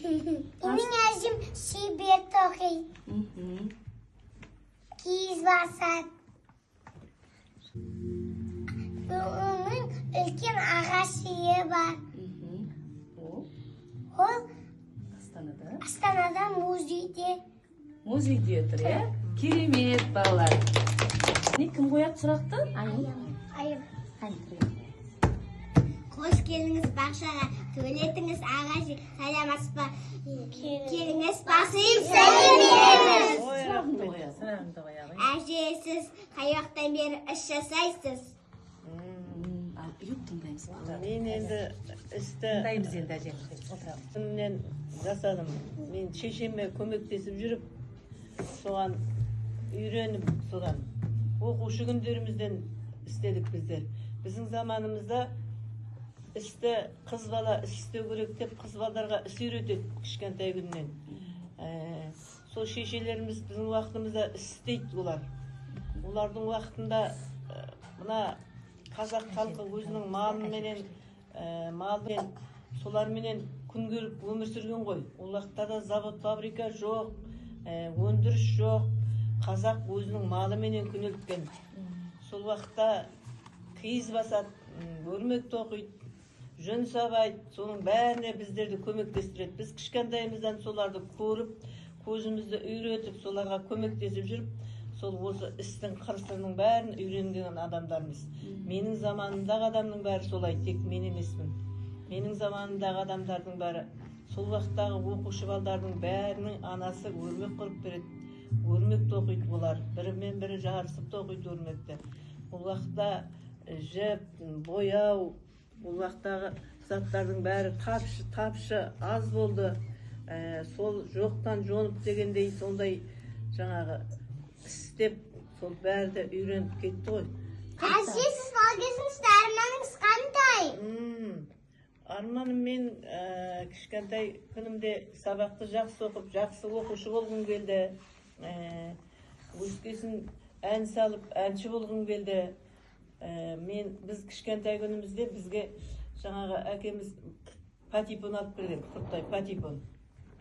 Benim yaşım şibiyet okuyun. Kiz basat. Onun ülken ağaçlığı var. O Astana'da Muzey diyordur ya. Kirimet balalar. Ne kim koyat сұрақты? Ayıp. Hoş geldiniz Başar'a. Tuvaletiniz ağacı. Salamat ba. Geliniz basayım seviniriz. Сұрағымды қояғын. Әже siz қайоқтан бері іс жасайсыз. Үйіп тыңдаймыз. Мен енді істі Тыңдаймыз енді әжем. Отырамыз. күннен жасадым. Мен шешеме көмектесіп жүріп, соған үйреніп, содан оқушы күндерімізден істедік біздер. Біздің заманымызда істі қыз бала іс істеу керек деп қыз балдарға іс үйретеді кішкентай күннен. Сол шешелеріміз біздің уақытымызда іс істейді олар. Олардың уақытында мына қазақ халқы өзінің малымен соларменен күн көріп өмір сүрген ғой. Ол уақытта завод, фабрика жоқ, өндіріс жоқ. Қазақ өзінің малыменен күн өткен. Сол уақытта киіз басады, өрмек тоқиды, жүн сабайды. Соның бәріне біздерді көмектестіреді. Біз кішкентайымыздан соларды көріп, көзімізді үйретіп, соларға көмектесіп жүріп, сол осы істің қыр-сырының бәрін үйренген адамдармыз. Менің заманымдағы адамның бәрі солай, тек мен емеспін. Менің заманымдағы адамдардың бәрі, сол уақыттағы оқушы балдардың бәрінің анасы өрмек қырып береді. Өрмек тоқиды олар, бірімен бірі жарысып тоқиды өрмекті. Ол уақытта жіп, бояу, ол уақыттағы заттардың бәрі тапшы аз болды. Сол жоқтан жонып дегендей сондай жаңағы істеп, сол бәрі де үйреніп кетті ғой. Әже сіз бал кезіңізде арманыңыз қандай? Арманым мен кішкентай күнімде сабақты жақсы оқып, жақсы оқушы болғым келді. Өскесін ән салып, әнші болғым келді. Біз кішкентай күнімізде бізге жаңағы әкеміз патипон алып берген, құрттай патипон.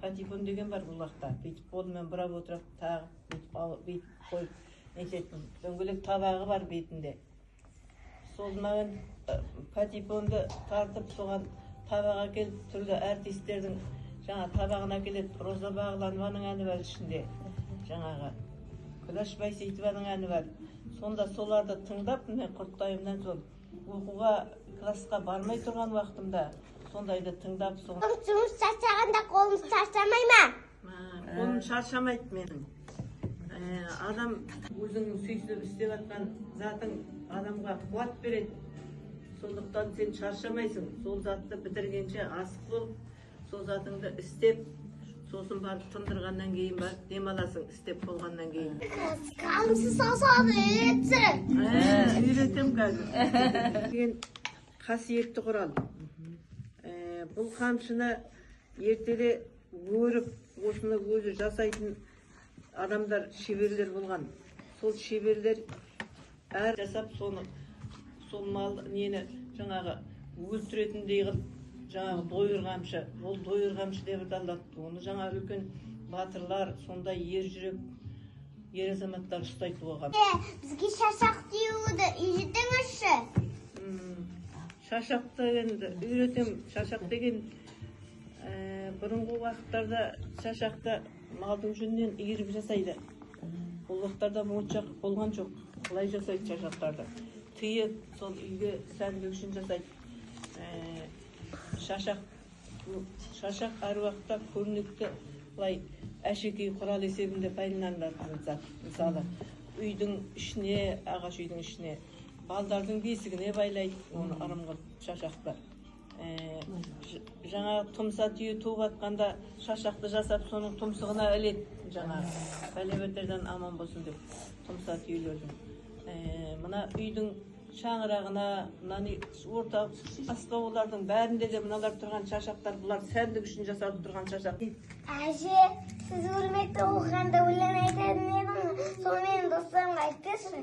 Патипон деген бар бұл уақытта. Бүйтіп қолымен бұрап отырып, тағып, бүйтіп қойып, нететін. Дөңгелек табағы бар бетінде. Сол маған патипонды тартып, соған табаға келіп, түрлі артистердің жаңа табағына келеді. Роза Бағланованың әні бар ішінде. Жаңағы Күләш Байсейітованың әні бар. Сонда соларды тыңдап, мен құрттайымнан сол оқуға, классқа бармай тұрған уақытымда сондайды тыңдап, Жұмыс шаршағанда қолыңыз шаршамай ма? Қолым шаршамайды менің. Адам өзіңнің сүйсіп істеп жатқан затың адамға қуат береді. Сондықтан сен шаршамайсың. Сол затты бітіргенше асық болып, сол затыңды істеп, сосын барып тындырғаннан кейін барып демаласың, істеп болғаннан кейін. Қалыңсыз сасады, үйретсің. Үйретем қазір. Деген қасиетті құрал. Бұл қамшыны ертеде өріп, осыны өзі жасайтын адамдар, шеберлер болған. Сол шеберлер әр жасап, сол мал нені жаңағы өлтіретіндей қылып, жаңағы дойыр қамшы. Ол дойыр қамшы деп аталады. Оны жаңағы үлкен батырлар, сондай ер жүрек, ер азаматтар ұстайды оған. Бізге шашақ деуді үйретіңізші. Шашақты енді үйретем. Шашақ деген бұрынғы уақыттарда шашақты малдың жүнінен иіріп жасайды. Бұл уақыттарда моншақ болған жоқ. Қалай жасайды шашақтарды? Түйіп, сол үйге сәнді үшін жасайды. Шашақ әр уақытта көрнекті әшекей құрал есебінде пайдаланылатын зат. Мысалы, үйдің ішіне, ағаш үйдің ішіне, балдардың бесігіне байлайды, оны ырым қылып шашақты. Жаңа тұмса түйе туып атқанда шашақты жасап, соның тұмсығына іледі. Жаңа бәле-бәтерден аман болсын деп, тұмса түйелердің. Мына үйдің шаңырағына, орта аспауылардың бәрінде де мыналар тұрған шашақтар, бұлар сәндік үшін жасалып тұрған шашақ. Әже, сіз өрмекті оқығанда өлең айтатын едіңіз, сол менің достарымға айтыңызшы.